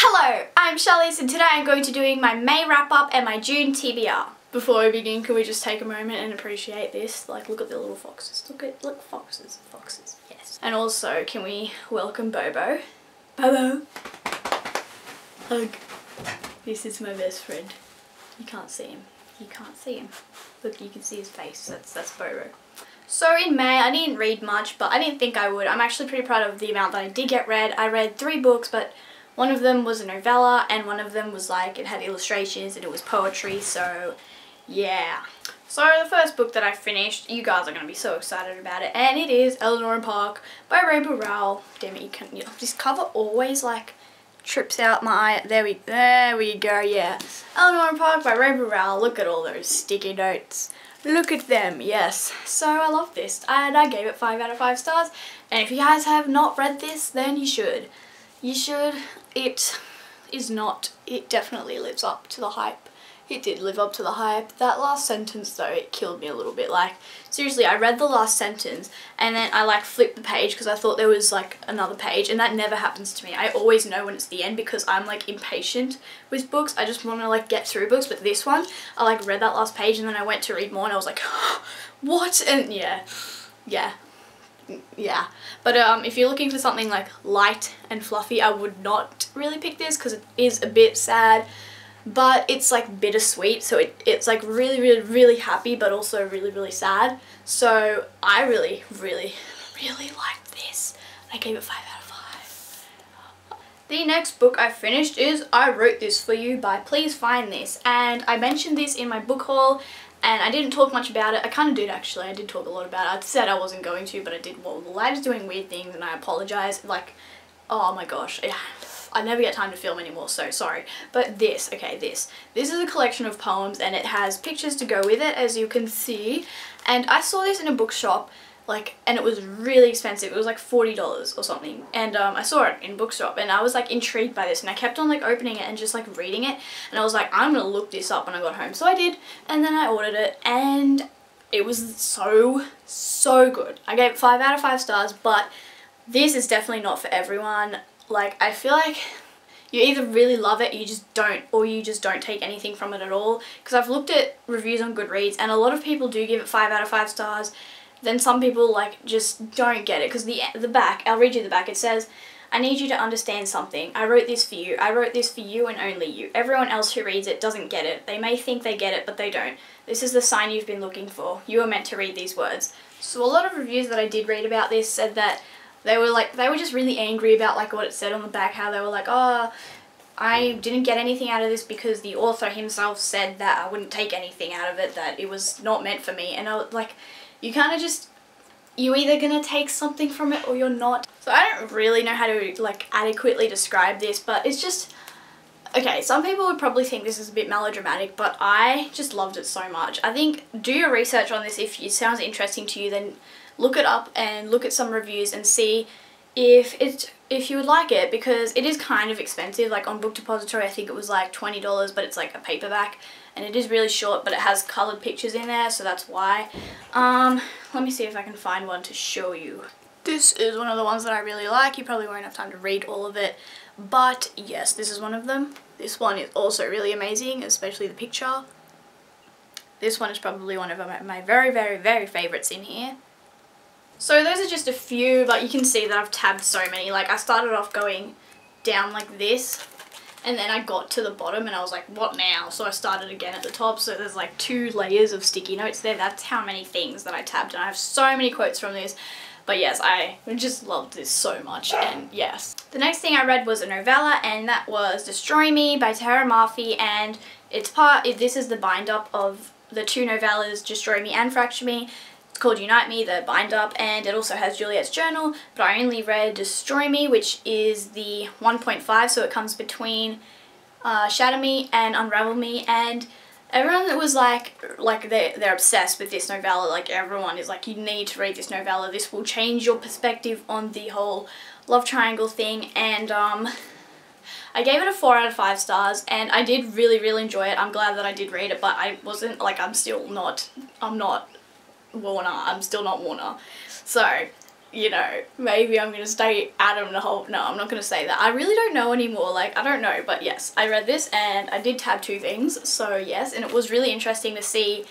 Hello, I'm Charly, and today I'm going to be doing my May wrap up and my June TBR. Before we begin, can we just take a moment and appreciate this? Like, look at the little foxes. Look, foxes, yes. And also, can we welcome Bobo? Bobo! Hug. This is my best friend. You can't see him. You can't see him. Look, you can see his face. That's Bobo. So in May, I didn't read much, but I didn't think I would. I'm actually pretty proud of the amount that I did get read. I read 3 books, but one of them was a novella, and one of them was like, it had illustrations and it was poetry, so yeah. So the first book that I finished, you guys are going to be so excited about it, and it is Eleanor and Park by Rowell. Damn it, this cover always like trips out my eye. There we go, yeah. Eleanor and Park by Rowell. Look at all those sticky notes. Look at them, yes. So I love this, and I gave it 5 out of 5 stars, and if you guys have not read this, then you should. You should. It definitely lives up to the hype. It did live up to the hype. That last sentence though, it killed me a little bit. Like, seriously, I read the last sentence and then I like flipped the page because I thought there was like another page, and that never happens to me. I always know when it's the end because I'm like impatient with books. I just want to like get through books, but this one, I like read that last page and then I went to read more and I was like, what? And yeah. But if you're looking for something like light and fluffy, I would not really pick this because it is a bit sad, but it's like bittersweet, so it's like really happy but also really sad. So I really liked this. I gave it 5 out of 5. The next book I finished is I Wrote This For You by Please Find This, and I mentioned this in my book haul. And I didn't talk much about it. I kind of did actually. I did talk a lot about it. I said I wasn't going to, but I did. Well, the light is doing weird things and I apologise. Like, oh my gosh. I never get time to film anymore, so sorry. But this is a collection of poems and it has pictures to go with it, as you can see. And I saw this in a bookshop, like, and it was really expensive. It was like $40 or something, and I saw it in a bookshop and I was like intrigued by this, and I kept on like opening it and just like reading it, and I was like, I'm gonna look this up when I got home. So I did, and then I ordered it and it was so good. I gave it 5 out of 5 stars, but this is definitely not for everyone. Like, I feel like you either really love it, you just don't, or you just don't take anything from it at all, because I've looked at reviews on Goodreads and a lot of people do give it 5 out of 5 stars. Then some people like just don't get it, because the back, I'll read you the back. It says, I need you to understand something. I wrote this for you. I wrote this for you and only you. Everyone else who reads it doesn't get it. They may think they get it, but they don't. This is the sign you've been looking for. You are meant to read these words. So a lot of reviews that I did read about this said that they were just really angry about like what it said on the back, how they were like, oh, I didn't get anything out of this because the author himself said that I wouldn't take anything out of it, that it was not meant for me. And I was like, you kind of just, you're either gonna take something from it or you're not. So I don't really know how to like adequately describe this, but it's just, okay, some people would probably think this is a bit melodramatic, but I just loved it so much. I think do your research on this. If it sounds interesting to you, then look it up and look at some reviews and see if you would like it, because it is kind of expensive. Like on Book Depository, I think it was like $20, but it's like a paperback. And it is really short, but it has coloured pictures in there, so that's why. Let me see if I can find one to show you. This is one of the ones that I really like. You probably won't have time to read all of it, but yes, this is one of them. This one is also really amazing, especially the picture. This one is probably one of my very favourites in here. So those are just a few, but you can see that I've tabbed so many. Like, I started off going down like this, and then I got to the bottom and I was like, what now? So I started again at the top. So there's like 2 layers of sticky notes there. That's how many things that I tabbed, and I have so many quotes from this. But yes, I just loved this so much, and yes. The next thing I read was a novella, and that was Destroy Me by Tahereh Mafi, and this is the bind-up of the 2 novellas, Destroy Me and Fracture Me. It's called Unite Me, the bind-up, and it also has Juliet's journal, but I only read Destroy Me, which is the 1.5, so it comes between Shatter Me and Unravel Me, and everyone was like they're obsessed with this novella. Like, everyone is like, you need to read this novella, this will change your perspective on the whole love triangle thing. And I gave it a 4 out of 5 stars, and I did really enjoy it. I'm glad that I did read it, but I wasn't like, I'm still not Warner. So you know, maybe I'm going to stay Adam the whole... No, I'm not going to say that. I really don't know anymore. Like, I don't know. But yes, I read this and I did tab 2 things. So yes, and it was really interesting to see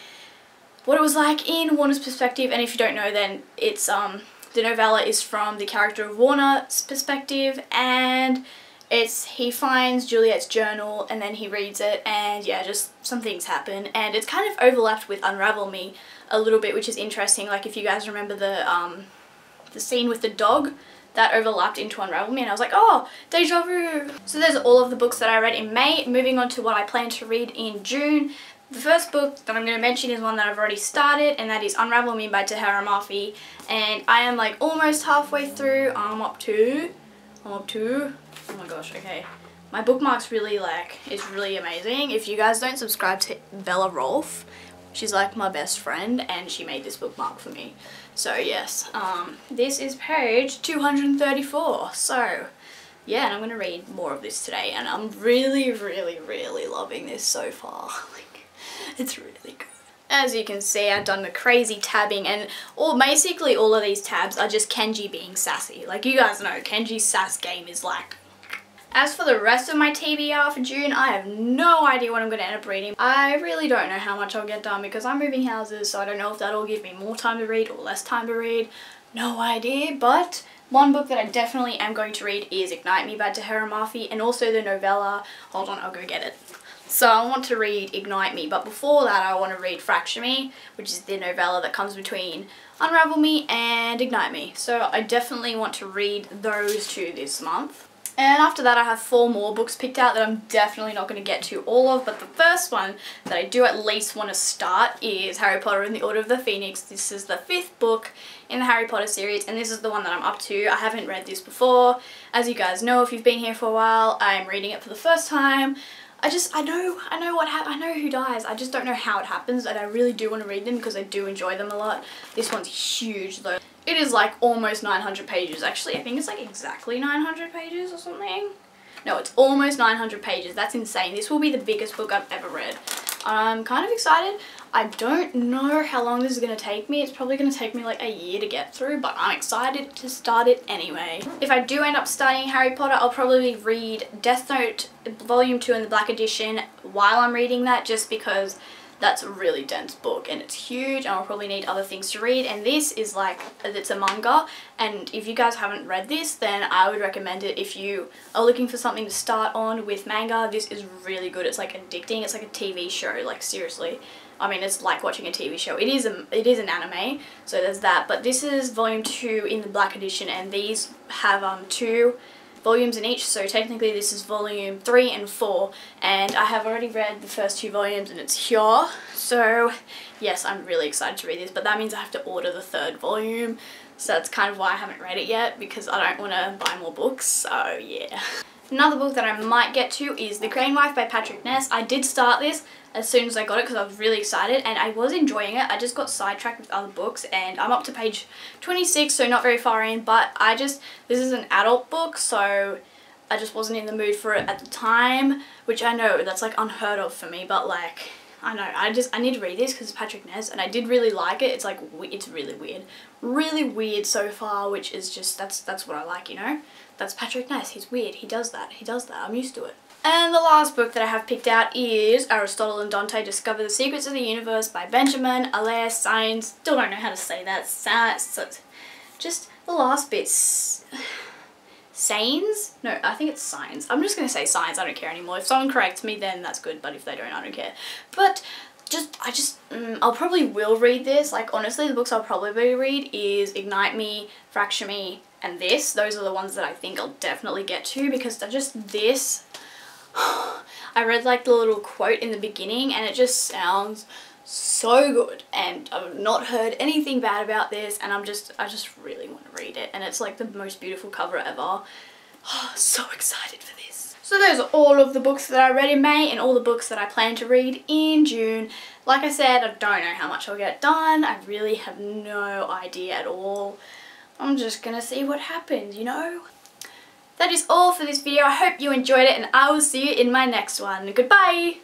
what it was like in Warner's perspective. And if you don't know, then it's the novella is from the character of Warner's perspective, and he finds Juliet's journal and then he reads it, and yeah, just some things happen, and it's kind of overlapped with Unravel Me a little bit, which is interesting. Like, if you guys remember the scene with the dog, that overlapped into Unravel Me, and I was like, oh, deja vu. So there's all of the books that I read in May. Moving on to what I plan to read in June. The first book that I'm going to mention is one that I've already started, and that is Unravel Me by Tahereh Mafi, and I am like almost halfway through. I'm up to, oh my gosh, okay. My bookmarks really is really amazing. If you guys don't subscribe to Bella Rolfe, she's like my best friend, and she made this bookmark for me. So yes, this is page 234. So yeah, and I'm going to read more of this today, and I'm really, really, really loving this so far. It's really good. As you can see, I've done the crazy tabbing, and basically all of these tabs are just Kenji being sassy. Like, you guys know, Kenji's sass game is like... As for the rest of my TBR for June, I have no idea what I'm going to end up reading. I really don't know how much I'll get done because I'm moving houses, so I don't know if that'll give me more time to read or less time to read. No idea, but one book that I definitely am going to read is Ignite Me by Tahereh Mafi, and also the novella. Hold on, I'll go get it. So I want to read Ignite Me, but before that I want to read Fracture Me, which is the novella that comes between Unravel Me and Ignite Me. So I definitely want to read those 2 this month. And after that I have 4 more books picked out that I'm definitely not going to get to all of, but the first one that I do at least want to start is Harry Potter and the Order of the Phoenix. This is the 5th book in the Harry Potter series, and this is the one that I'm up to. I haven't read this before. As you guys know, if you've been here for a while, I'm reading it for the first time. I know who dies. I just don't know how it happens, and I really do want to read them because I do enjoy them a lot. This one's huge though. It is like almost 900 pages. Actually, I think it's like exactly 900 pages or something. No, it's almost 900 pages. That's insane. This will be the biggest book I've ever read. I'm kind of excited. I don't know how long this is going to take me. It's probably going to take me like a year to get through, but I'm excited to start it anyway. If I do end up starting Harry Potter, I'll probably read Death Note Volume 2 in the Black Edition while I'm reading that, just because that's a really dense book and it's huge, and I'll probably need other things to read. And this is like, it's a manga, and if you guys haven't read this, then I would recommend it. If you are looking for something to start on with manga, this is really good. It's like addicting. It's like a TV show, like seriously. I mean, it's like watching a TV show. It is an anime, so there's that. But this is volume 2 in the Black Edition, and these have 2 volumes in each, so technically this is volume 3 and 4, and I have already read the first 2 volumes and it's here. So yes, I'm really excited to read this, but that means I have to order the 3rd volume, so that's kind of why I haven't read it yet, because I don't want to buy more books. So yeah. Another book that I might get to is The Crane Wife by Patrick Ness. I did start this as soon as I got it because I was really excited, and I was enjoying it. I just got sidetracked with other books, and I'm up to page 26, so not very far in, but this is an adult book, so I just wasn't in the mood for it at the time, which I know that's like unheard of for me, but like, I know, I need to read this because it's Patrick Ness, and I did really like it. It's like, it's really weird so far, which is just, that's what I like, you know? That's Patrick Ness. He's weird. He does that. I'm used to it. And the last book that I have picked out is Aristotle and Dante Discover the Secrets of the Universe by Benjamin Alaire Sainz. Still don't know how to say that. Just the last bit. Sainz? No, I think it's Sainz. I'm just going to say Sainz. I don't care anymore. If someone corrects me, then that's good. But if they don't, I don't care. But I'll probably will read this. Like, honestly, the books I'll probably read is Ignite Me, Fracture Me, and this. Those are the ones that I think I'll definitely get to, because they're just this. I read like the little quote in the beginning, and it just sounds so good, and I've not heard anything bad about this, and I just really want to read it, and it's like the most beautiful cover ever. So excited for this. So those are all of the books that I read in May, and all the books that I plan to read in June. Like I said, I don't know how much I'll get done. I really have no idea at all. I'm just gonna see what happens, you know? That is all for this video. I hope you enjoyed it, and I will see you in my next one. Goodbye!